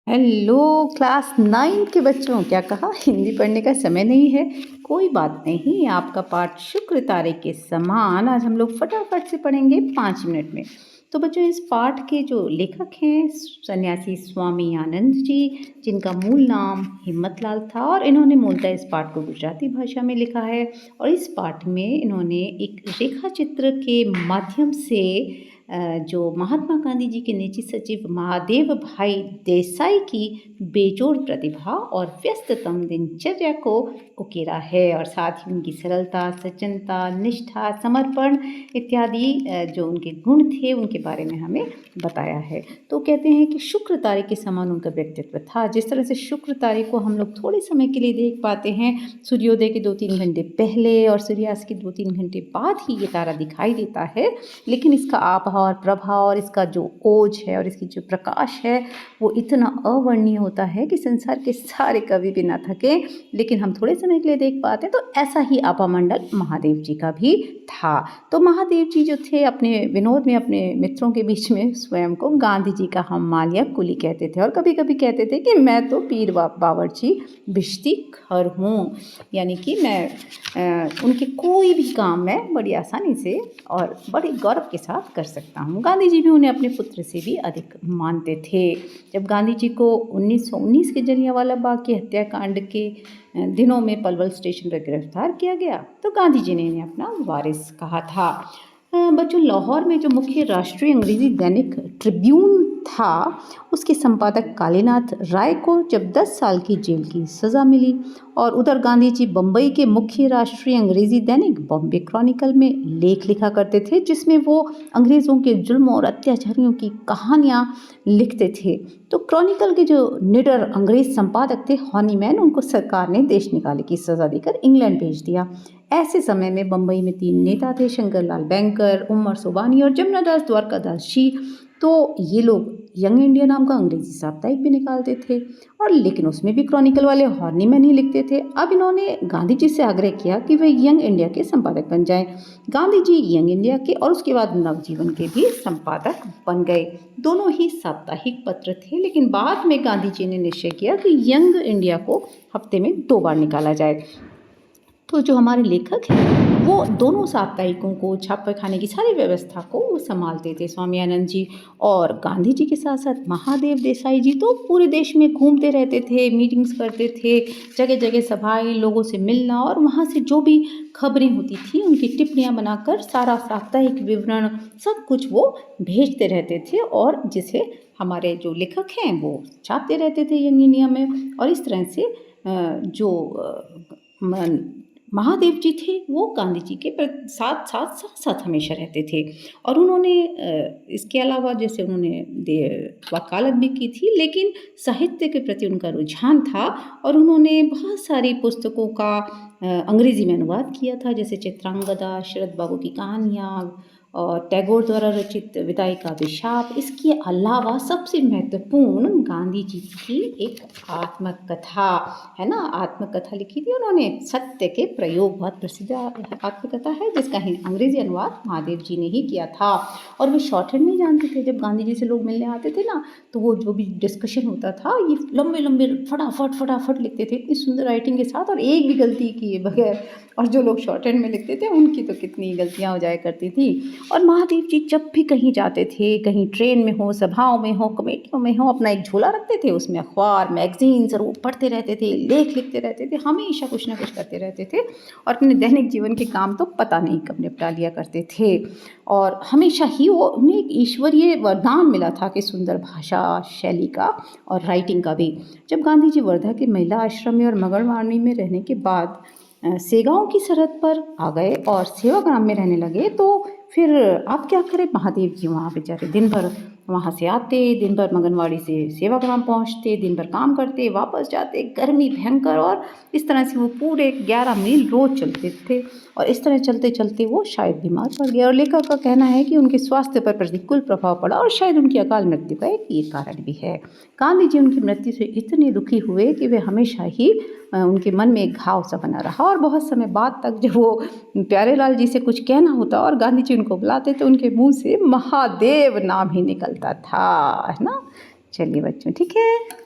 Hello class 9 के बच्चों, क्या कहा? हिंदी पढ़ने का समय नहीं है। कोई बात नहीं, आपका पाठ शुक्र तारे के समान आज हम लोग फटाफट से पढ़ेंगे 5 मिनट में। तो बच्चों, इस पाठ के जो लेखक हैं सन्यासी स्वामी आनंद जी, जिनका मूल नाम हिम्मतलाल था, और इन्होंने मूलतः इस पाठ को गुजराती भाषा में लिखा है। और इस पाठ में इन्होंने एक रेखा चित्र के माध्यम से जो महात्मा गांधी जी के निजी सचिव महादेव भाई देसाई की बेजोड़ प्रतिभा और व्यस्ततम दिनचर्या को उकेरा है, और साथ ही उनकी सरलता, सज्जनता, निष्ठा, समर्पण इत्यादि जो उनके गुण थे उनके बारे में हमें बताया है। तो कहते हैं कि शुक्र तारे के समान उनका व्यक्तित्व था। जिस तरह से शुक्र तारे को हम लोग थोड़े समय के लिए देख पाते हैं, सूर्योदय के 2-3 घंटे पहले और सूर्यास्त के 2-3 घंटे बाद ही ये तारा दिखाई देता है, लेकिन इसका आभा और प्रभाव और इसका जो ओज है और इसकी जो प्रकाश है वो इतना अवर्णनीय होता है कि संसार के सारे कवि भी ना थके, लेकिन हम थोड़े समय के लिए देख पाते हैं। तो ऐसा ही आपामंडल महादेव जी का भी था। तो महादेव जी जो थे, अपने विनोद में अपने मित्रों के बीच में स्वयं को गांधी जी का हम मालिया कुली कहते थे, और कभी कभी कहते थे कि मैं तो पीर बावर्ची भिश्ती खर हूँ, यानी कि मैं उनके कोई भी काम मैं बड़ी आसानी से और बड़े गौरव के साथ कर सकता हूँ। गांधी जी भी उन्हें अपने पुत्र से भी अधिक मानते थे। जब गांधी जी को 1919 के जलियांवाला बाग की हत्याकांड के दिनों में पलवल स्टेशन पर गिरफ्तार किया गया, तो गांधी जी ने इन्हें अपना वारिस कहा था। बच्चों, लाहौर में जो मुख्य राष्ट्रीय अंग्रेजी दैनिक ट्रिब्यून था, उसके संपादक कालीनाथ राय को जब 10 साल की जेल की सज़ा मिली, और उधर गांधी जी बम्बई के मुख्य राष्ट्रीय अंग्रेजी दैनिक बॉम्बे क्रॉनिकल में लेख लिखा करते थे, जिसमें वो अंग्रेज़ों के जुल्म और अत्याचारियों की कहानियाँ लिखते थे। तो क्रॉनिकल के जो निडर अंग्रेज संपादक थे हॉनीमैन, उनको सरकार ने देश निकाले की सज़ा देकर इंग्लैंड भेज दिया। ऐसे समय में बम्बई में 3 नेता थे, शंकरलाल बैंकर, उमर सोबानी और जमनादास द्वारकादास जी। तो ये लोग यंग इंडिया नाम का अंग्रेजी साप्ताहिक भी निकालते थे, और लेकिन उसमें भी क्रॉनिकल वाले हॉर्नीमैन ही लिखते थे। अब इन्होंने गांधी जी से आग्रह किया कि वे यंग इंडिया के संपादक बन जाएं। गांधी जी यंग इंडिया के और उसके बाद नवजीवन के भी संपादक बन गए। दोनों ही साप्ताहिक पत्र थे, लेकिन बाद में गांधी जी ने निश्चय किया कि यंग इंडिया को हफ्ते में 2 बार निकाला जाए। तो जो हमारे लेखक हैं वो दोनों साप्ताहिकों को, छापे खाने की सारी व्यवस्था को वो संभालते थे, स्वामी आनंद जी। और गांधी जी के साथ साथ महादेव देसाई जी तो पूरे देश में घूमते रहते थे, मीटिंग्स करते थे, जगह जगह सभाएं, लोगों से मिलना, और वहाँ से जो भी खबरें होती थी उनकी टिप्पणियाँ बनाकर सारा साप्ताहिक विवरण सब कुछ वो भेजते रहते थे, और जिसे हमारे जो लेखक हैं वो छापते रहते थे यंग इंडिया में। और इस तरह से जो महादेव जी थे वो गांधी जी के साथ साथ साथ साथ हमेशा रहते थे। और उन्होंने इसके अलावा जैसे उन्होंने वकालत भी की थी, लेकिन साहित्य के प्रति उनका रुझान था, और उन्होंने बहुत सारी पुस्तकों का अंग्रेजी में अनुवाद किया था, जैसे चित्रांगदा, शरद बाबू की कहानियाँ, और टैगोर द्वारा रचित विदाई का अभिशाप। इसके अलावा सबसे महत्वपूर्ण गांधी जी की एक आत्मकथा है ना, आत्मकथा लिखी थी उन्होंने, सत्य के प्रयोग, बहुत प्रसिद्ध आत्मकथा है, जिसका अंग्रेजी अनुवाद महादेव जी ने ही किया था। और वे शॉर्ट हैंड नहीं जानते थे। जब गांधी जी से लोग मिलने आते थे ना, तो वो जो भी डिस्कशन होता था ये लंबे लंबे फटाफट फटाफट लिखते थे, इतनी सुंदर राइटिंग के साथ, और एक भी गलती किए बगैर। और जो लोग शॉर्ट हैंड में लिखते थे उनकी तो कितनी गलतियाँ हो जाया करती थी। और महादेव जी जब भी कहीं जाते थे, कहीं ट्रेन में हो, सभाओं में हो, कमेटियों में हो, अपना एक झोला रखते थे, उसमें अखबार, मैगजीन्स, और वो पढ़ते रहते थे, लेख लिखते रहते थे, हमेशा कुछ ना कुछ करते रहते थे, और अपने दैनिक जीवन के काम तो पता नहीं कब निपटा लिया करते थे। और हमेशा ही वो उन्हें एक ईश्वरीय वरदान मिला था कि सुंदर भाषा शैली का और राइटिंग का भी। जब गांधी जी वर्धा के महिला आश्रम में और मंगलवाणी में रहने के बाद सेगांव की सरहद पर आ गए और सेवाग्राम में रहने लगे, तो फिर आप क्या करें, महादेव जी वहाँ बेचारे दिन भर वहाँ से आते, दिन भर मंगनवाड़ी से सेवाग्राम पहुँचते, दिन भर काम करते, वापस जाते, गर्मी भयंकर, और इस तरह से वो पूरे 11 मील रोज चलते थे। और इस तरह चलते चलते वो शायद बीमार पड़ गए, और लेखक का कहना है कि उनके स्वास्थ्य पर प्रतिकूल प्रभाव पड़ा, और शायद उनकी अकाल मृत्यु का एक ये कारण भी है। गांधी जी उनकी मृत्यु से इतने दुखी हुए कि वे हमेशा ही उनके मन में एक घाव सा बना रहा, और बहुत समय बाद तक जब वो प्यारेलाल जी से कुछ कहना होता और गांधी जी उनको बुलाते तो उनके मुंह से महादेव नाम ही निकलता था, है ना। चलिए बच्चों, ठीक है।